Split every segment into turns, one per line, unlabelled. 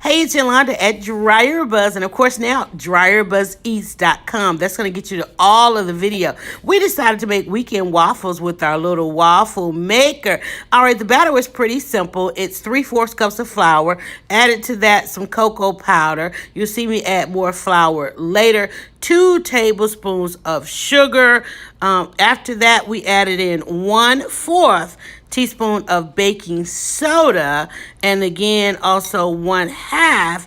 Hey, it's Yolanda at DryerBuzz, and of course now DryerBuzzEats.com. That's going to get you to all of the video. We decided to make weekend waffles with our little waffle maker. All right, the batter was pretty simple. It's 3/4 cups of flour. Added to that some cocoa powder. You'll see me add more flour later. 2 tablespoons of sugar. After that, we added in 1/4 teaspoon of baking soda, and again also 1/2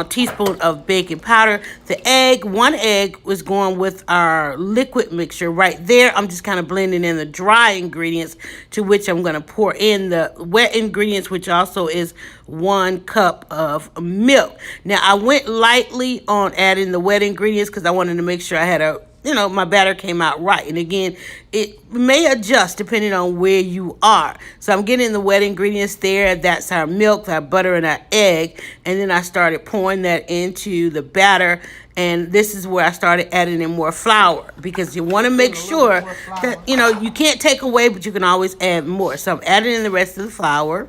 teaspoon of baking powder. The egg, 1 egg, was going with our liquid mixture right there. I'm just kind of blending in the dry ingredients, to which I'm going to pour in the wet ingredients, which also is 1 cup of milk. Now I went lightly on adding the wet ingredients because I wanted to make sure I had my batter came out right. And again, it may adjust depending on where you are. So I'm getting the wet ingredients there. That's our milk, our butter, and our egg. And then I started pouring that into the batter. And this is where I started adding in more flour, because you want to make sure that, you can't take away, but you can always add more. So I'm adding in the rest of the flour.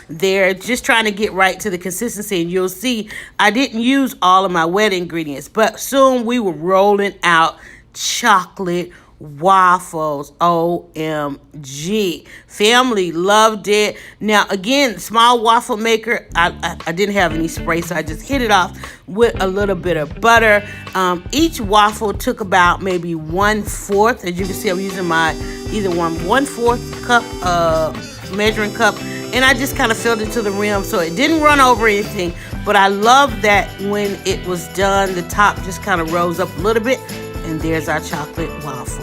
They're just trying to get right to the consistency, and you'll see I didn't use all of my wet ingredients, but soon we were rolling out chocolate waffles. OMG. Family loved it. Now again, small waffle maker, I didn't have any spray, so I just hit it off with a little bit of butter. Each waffle took about maybe 1/4. As you can see, I'm using my either 1/4 cup measuring cup, and I just kind of filled it to the rim so it didn't run over anything. But I love that when it was done, the top just kind of rose up a little bit, and there's our chocolate waffle.